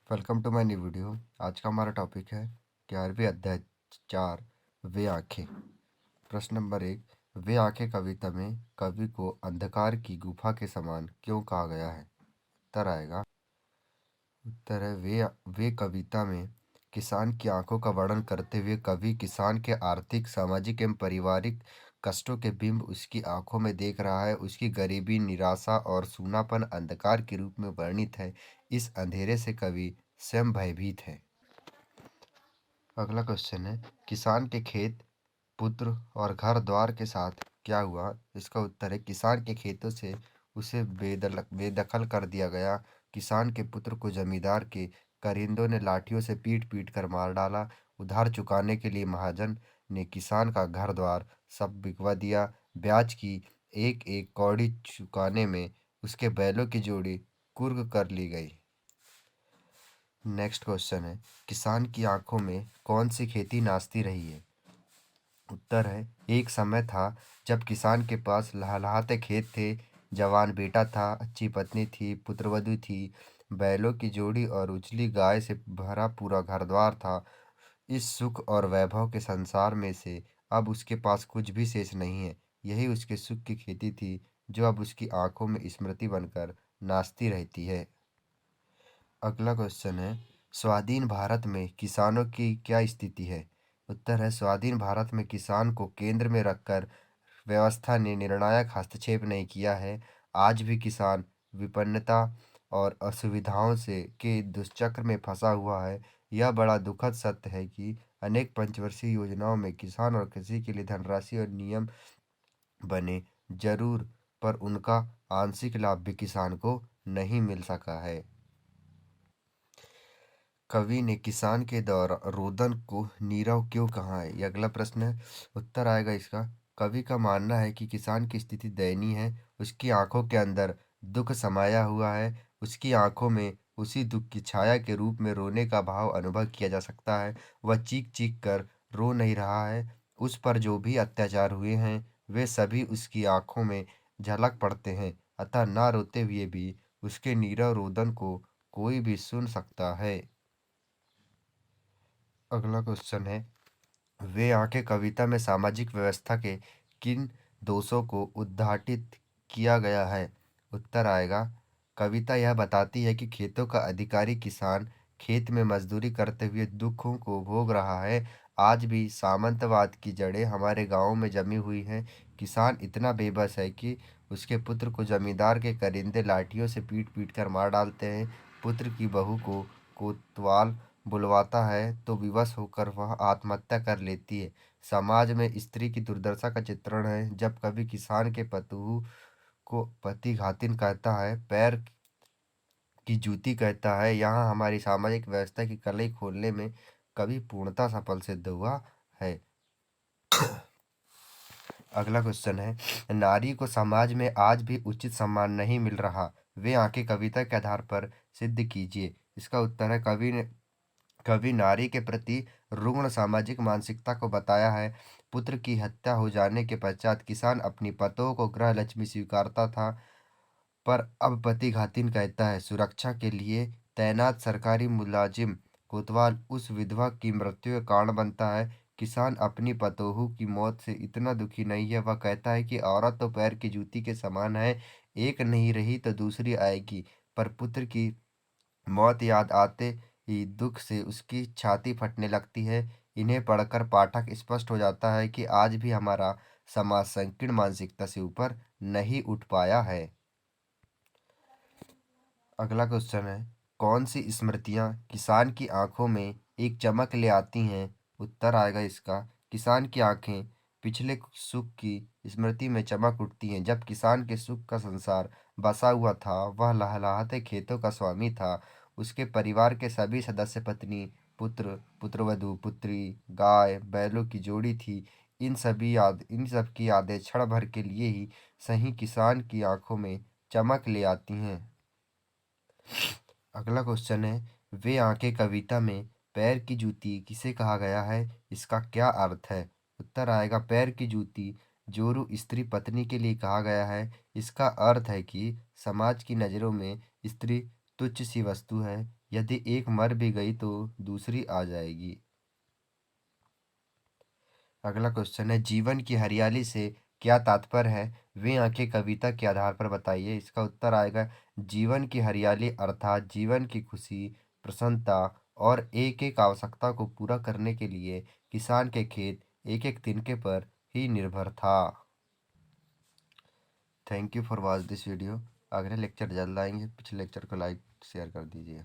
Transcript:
Welcome to my new video. आज का हमारा टॉपिक है 11वीं अध्याय 4 वे आंखें। प्रश्न नंबर 1, वे आंखें कविता में कवि को अंधकार की गुफा के समान क्यों कहा गया है? उत्तर है वे कविता में किसान की आंखों का वर्णन करते हुए कवि किसान के आर्थिक, सामाजिक एवं पारिवारिक कष्टों के बिंब उसकी आंखों में देख रहा है। उसकी गरीबी, निराशा और सूनापन अंधकार के रूप में वर्णित है। इस अंधेरे से कवि स्वयं भयभीत है। अगला क्वेश्चन है, किसान के खेत, पुत्र और घर द्वार के साथ क्या हुआ? इसका उत्तर है, किसान के खेतों से उसे बेदखल कर दिया गया। किसान के पुत्र को जमींदार के कारिंदों ने लाठियों से पीट पीट कर मार डाला। उधार चुकाने के लिए महाजन ने किसान का घर द्वार सब बिकवा दिया। ब्याज की एक एक कौड़ी चुकाने में उसके बैलों की जोड़ी कुर्क कर ली गई। नेक्स्ट क्वेश्चन है, किसान की आंखों में कौन सी खेती नाचती रही है? उत्तर है, एक समय था जब किसान के पास लहलहाते खेत थे, जवान बेटा था, अच्छी पत्नी थी, पुत्रवधु थी, बैलों की जोड़ी और उजली गाय से भरा पूरा घर द्वार था। इस सुख और वैभव के संसार में से अब उसके पास कुछ भी शेष नहीं है। यही उसके सुख की खेती थी, जो अब उसकी आंखों में स्मृति बनकर नाचती रहती है। अगला क्वेश्चन है, स्वाधीन भारत में किसानों की क्या स्थिति है? उत्तर है, स्वाधीन भारत में किसान को केंद्र में रखकर व्यवस्था ने निर्णायक हस्तक्षेप नहीं किया है। आज भी किसान विपन्नता और असुविधाओं से के दुष्चक्र में फंसा हुआ है। यह बड़ा दुखद सत्य है कि अनेक पंचवर्षीय योजनाओं में किसान और कृषि के लिए धनराशि और नियम बने जरूर, पर उनका आंशिक लाभ भी किसान को नहीं मिल सका है। कवि ने किसान के द्वारा रोदन को नीरव क्यों कहा है? ये अगला प्रश्न है। उत्तर आएगा इसका, कवि का मानना है कि किसान की स्थिति दयनीय है। उसकी आंखों के अंदर दुख समाया हुआ है। उसकी आंखों में उसी दुख की छाया के रूप में रोने का भाव अनुभव किया जा सकता है। वह चीख चीख कर रो नहीं रहा है। उस पर जो भी अत्याचार हुए हैं वे सभी उसकी आंखों में झलक पड़ते हैं। अतः ना रोते हुए भी उसके नीरव रोदन को कोई भी सुन सकता है। अगला क्वेश्चन है, वे आंखें कविता में सामाजिक व्यवस्था के किन दोषों को उद्घाटित किया गया है? उत्तर आएगा, कविता यह बताती है कि खेतों का अधिकारी किसान खेत में मजदूरी करते हुए दुखों को भोग रहा है। आज भी सामंतवाद की जड़ें हमारे गांवों में जमी हुई हैं। किसान इतना बेबस है कि उसके पुत्र को जमींदार के करिंदे लाठियों से पीट पीट कर मार डालते हैं। पुत्र की बहू को कोतवाल बुलवाता है तो विवश होकर वह आत्महत्या कर लेती है। समाज में स्त्री की दुर्दशा का चित्रण है। जब कभी किसान के पतोहू को पति घातिन कहता है, पैर की जूती कहता है, यहाँ हमारी सामाजिक व्यवस्था की कलई खोलने में कभी पूर्णतः सफल सिद्ध हुआ है। अगला क्वेश्चन है, नारी को समाज में आज भी उचित सम्मान नहीं मिल रहा। वे आंखें कविता के आधार पर सिद्ध कीजिए। इसका उत्तर है, कवि नारी के प्रति रुग्ण सामाजिक मानसिकता को बताया है। पुत्र की हत्या हो जाने के पश्चात किसान अपनी पतों को गृह लक्ष्मी स्वीकारता था, पर अब पति घातिन कहता है। सुरक्षा के लिए तैनात सरकारी मुलाजिम कोतवाल उस विधवा की मृत्यु का कारण बनता है। किसान अपनी पतोहू की मौत से इतना दुखी नहीं है। वह कहता है कि औरत तो पैर की जूती के समान है, एक नहीं रही तो दूसरी आएगी। पर पुत्र की मौत याद आते ही दुख से उसकी छाती फटने लगती है। इन्हें पढ़कर पाठक स्पष्ट हो जाता है कि आज भी हमारा समाज संकीर्ण मानसिकता से ऊपर नहीं उठ पाया है। अगला क्वेश्चन है, कौन सी स्मृतियां किसान की आंखों में एक चमक ले आती हैं? उत्तर आएगा इसका, किसान की आंखें पिछले सुख की स्मृति में चमक उठती हैं। जब किसान के सुख का संसार बसा हुआ था, वह लहलहाते खेतों का स्वामी था। उसके परिवार के सभी सदस्य पत्नी, पुत्र, पुत्रवधु, पुत्री, गाय, बैलों की जोड़ी थी। इन सब की यादें क्षण भर के लिए ही सही किसान की आंखों में चमक ले आती हैं। अगला क्वेश्चन है, वे आंखें कविता में पैर की जूती किसे कहा गया है? इसका क्या अर्थ है? उत्तर आएगा, पैर की जूती जोरू स्त्री पत्नी के लिए कहा गया है। इसका अर्थ है कि समाज की नज़रों में स्त्री तुच्छ सी वस्तु है। यदि एक मर भी गई तो दूसरी आ जाएगी। अगला क्वेश्चन है, जीवन की हरियाली से क्या तात्पर्य है? वे आंखें कविता के आधार पर बताइए। इसका उत्तर आएगा, जीवन की हरियाली अर्थात जीवन की खुशी, प्रसन्नता और एक एक आवश्यकता को पूरा करने के लिए किसान के खेत एक एक तिनके पर ही निर्भर था। Thank you for watch this video. अगले लेक्चर जल्द आएंगे। पिछले लेक्चर को लाइक शेयर कर दीजिए।